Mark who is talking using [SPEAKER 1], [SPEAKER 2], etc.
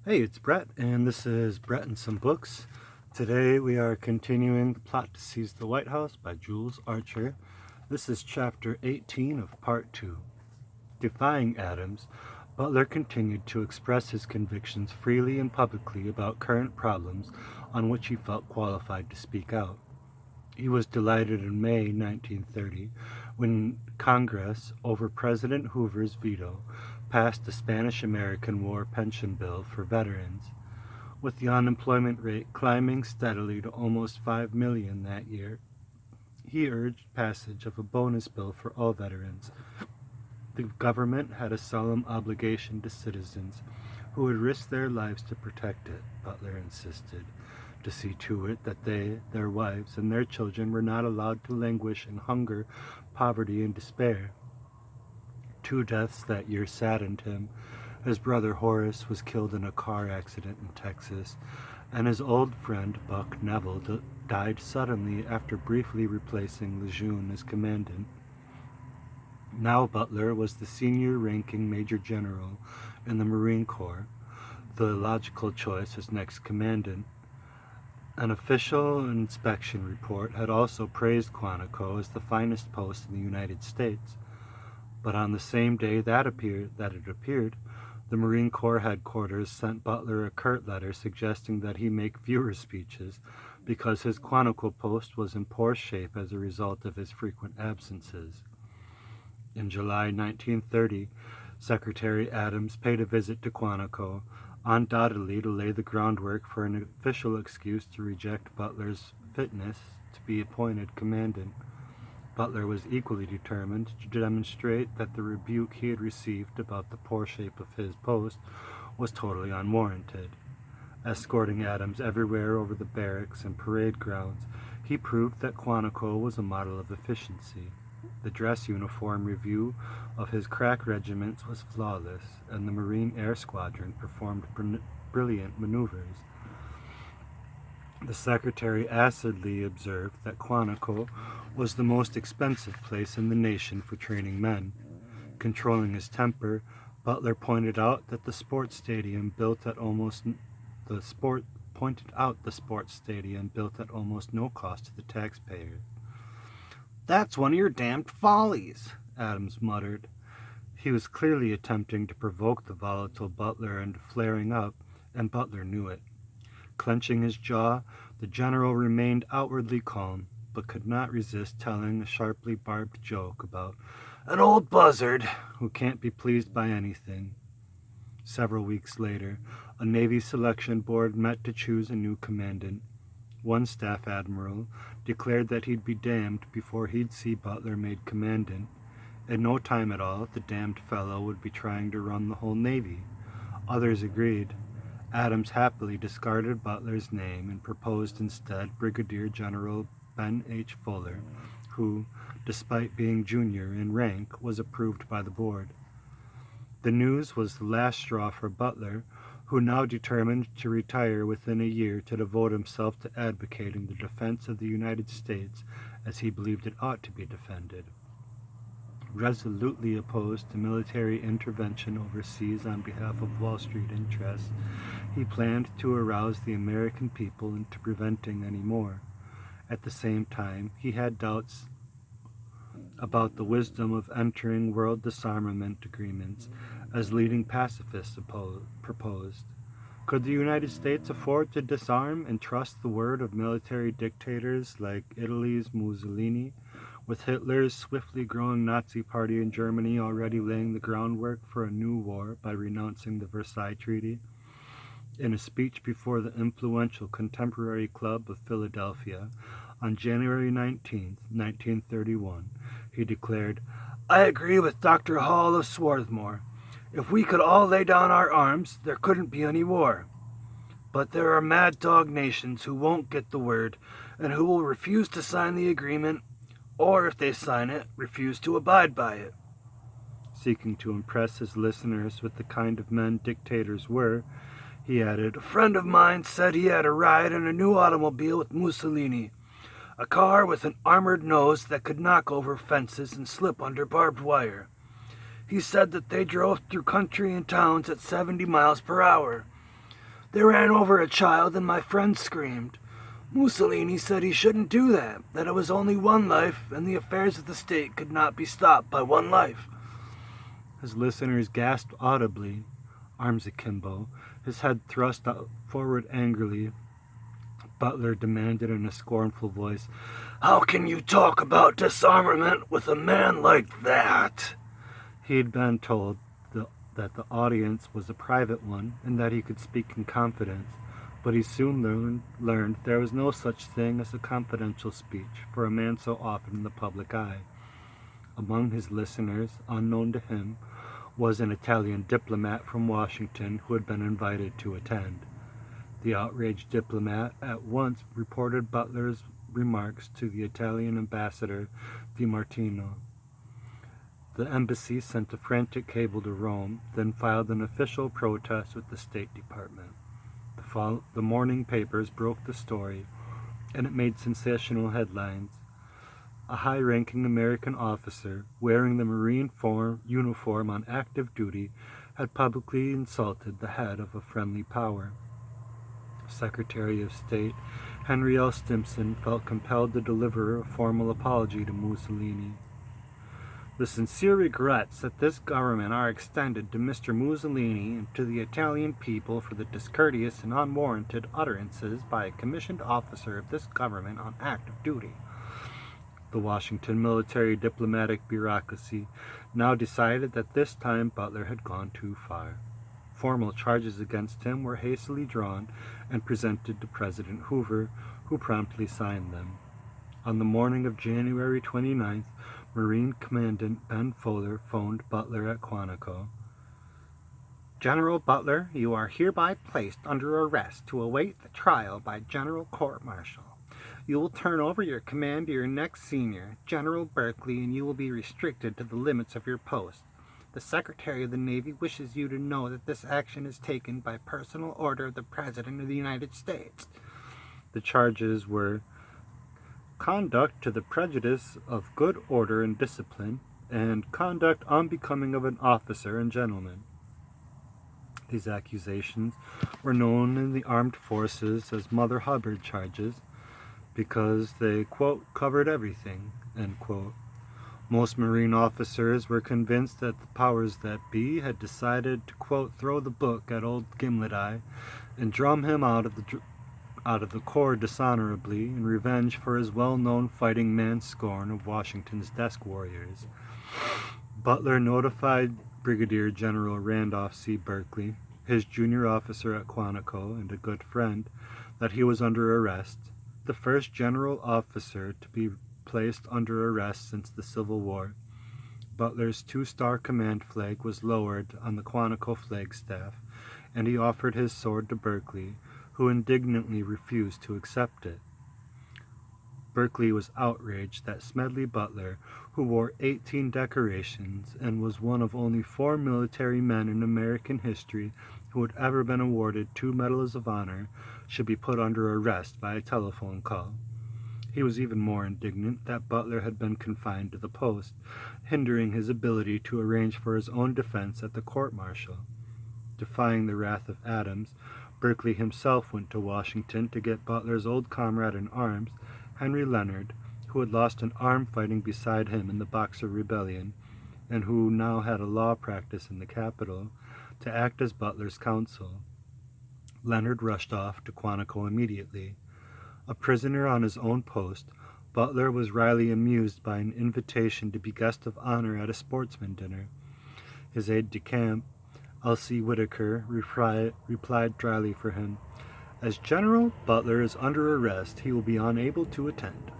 [SPEAKER 1] Hey, it's Brett, and this is Brett and Some Books. Today we are continuing The Plot to Seize the White House by Jules Archer. This is Chapter 18 of Part 2. Defying Adams, Butler continued to express his convictions freely and publicly about current problems on which he felt qualified to speak out. He was delighted in May 1930 when Congress, over President Hoover's veto, passed the Spanish-American War pension bill for veterans. With the unemployment rate climbing steadily to almost 5 million that year, he urged passage of a bonus bill for all veterans. The government had a solemn obligation to citizens who would risk their lives to protect it, Butler insisted, to see to it that they, their wives, and their children were not allowed to languish in hunger, poverty, and despair. 2 deaths that year saddened him. His brother Horace was killed in a car accident in Texas, and his old friend Buck Neville died suddenly after briefly replacing Lejeune as commandant. Now Butler was the senior-ranking Major General in the Marine Corps, the logical choice as next commandant. An official inspection report had also praised Quantico as the finest post in the United States. But on the same day that it appeared, the Marine Corps headquarters sent Butler a curt letter suggesting that he make fewer speeches because his Quantico post was in poor shape as a result of his frequent absences. In July 1930, Secretary Adams paid a visit to Quantico, undoubtedly to lay the groundwork for an official excuse to reject Butler's fitness to be appointed commandant. Butler was equally determined to demonstrate that the rebuke he had received about the poor shape of his post was totally unwarranted. Escorting Adams everywhere over the barracks and parade grounds, he proved that Quantico was a model of efficiency. The dress uniform review of his crack regiments was flawless, and the Marine Air Squadron performed brilliant maneuvers. The secretary acidly observed that Quantico was the most expensive place in the nation for training men. Controlling his temper, Butler pointed out the sports stadium built at almost no cost to the taxpayer. "That's one of your damned follies," Adams muttered. He was clearly attempting to provoke the volatile Butler into flaring up, and Butler knew it. Clenching his jaw, the general remained outwardly calm, but could not resist telling a sharply barbed joke about an old buzzard who can't be pleased by anything. Several weeks later, a Navy selection board met to choose a new commandant. One staff admiral declared that he'd be damned before he'd see Butler made commandant. In no time at all, the damned fellow would be trying to run the whole Navy. Others agreed. Adams happily discarded Butler's name and proposed instead Brigadier General Ben H. Fuller, who, despite being junior in rank, was approved by the board. The news was the last straw for Butler, who now determined to retire within a year to devote himself to advocating the defense of the United States as he believed it ought to be defended. Resolutely opposed to military intervention overseas on behalf of Wall Street interests, he planned to arouse the American people into preventing any more. At the same time, he had doubts about the wisdom of entering world disarmament agreements as leading pacifists proposed. Could the United States afford to disarm and trust the word of military dictators like Italy's Mussolini, with Hitler's swiftly growing Nazi party in Germany already laying the groundwork for a new war by renouncing the Versailles Treaty? In a speech before the influential Contemporary Club of Philadelphia on January 19, 1931, he declared, "I agree with Dr. Hall of Swarthmore. If we could all lay down our arms, there couldn't be any war. But there are mad dog nations who won't get the word and who will refuse to sign the agreement, or if they sign it, refuse to abide by it." Seeking to impress his listeners with the kind of men dictators were, he added, "A friend of mine said he had a ride in a new automobile with Mussolini, a car with an armored nose that could knock over fences and slip under barbed wire. He said that they drove through country and towns at 70 miles per hour. They ran over a child and my friend screamed. Mussolini said he shouldn't do that it was only one life and the affairs of the state could not be stopped by one life." His listeners gasped audibly, arms akimbo, his head thrust forward angrily. Butler demanded in a scornful voice, "How can you talk about disarmament with a man like that?" He had been told that the audience was a private one and that he could speak in confidence, but he soon learned there was no such thing as a confidential speech for a man so often in the public eye. Among his listeners, unknown to him, was an Italian diplomat from Washington who had been invited to attend. The outraged diplomat at once reported Butler's remarks to the Italian ambassador Di Martino. The embassy sent a frantic cable to Rome, then filed an official protest with the State Department. The morning papers broke the story, and it made sensational headlines. A high-ranking American officer, wearing the Marine uniform on active duty, had publicly insulted the head of a friendly power. Secretary of State Henry L. Stimson felt compelled to deliver a formal apology to Mussolini. "The sincere regrets that this government are extended to Mr. Mussolini and to the Italian people for the discourteous and unwarranted utterances by a commissioned officer of this government on active duty." The Washington military diplomatic bureaucracy now decided that this time Butler had gone too far. Formal charges against him were hastily drawn and presented to President Hoover, who promptly signed them. On the morning of January 29th, Marine Commandant Ben Fuller phoned Butler at Quantico. "General Butler, you are hereby placed under arrest to await the trial by General Court-Martial. You will turn over your command to your next senior, General Berkeley, and you will be restricted to the limits of your post. The Secretary of the Navy wishes you to know that this action is taken by personal order of the President of the United States." The charges were conduct to the prejudice of good order and discipline, and conduct unbecoming of an officer and gentleman. These accusations were known in the armed forces as Mother Hubbard charges because they, quote, "covered everything," end quote. Most Marine officers were convinced that the powers that be had decided to, quote, "throw the book at old Gimlet Eye and drum him out of the Corps dishonorably in revenge for his well-known fighting man scorn of Washington's desk warriors." Butler notified Brigadier General Randolph C. Berkeley, his junior officer at Quantico and a good friend, that he was under arrest, the first general officer to be placed under arrest since the Civil War. Butler's 2-star command flag was lowered on the Quantico flagstaff, and he offered his sword to Berkeley, who indignantly refused to accept it. Berkeley was outraged that Smedley Butler, who wore 18 decorations and was one of only 4 military men in American history who had ever been awarded 2 Medals of Honor, should be put under arrest by a telephone call. He was even more indignant that Butler had been confined to the post, hindering his ability to arrange for his own defense at the court-martial. Defying the wrath of Adams, Berkeley himself went to Washington to get Butler's old comrade in arms, Henry Leonard, who had lost an arm fighting beside him in the Boxer Rebellion, and who now had a law practice in the capital, to act as Butler's counsel. Leonard rushed off to Quantico immediately. A prisoner on his own post, Butler was wryly amused by an invitation to be guest of honor at a sportsman dinner. His aide-de-camp, Elsie Whitaker, replied dryly for him, "As General Butler is under arrest, he will be unable to attend."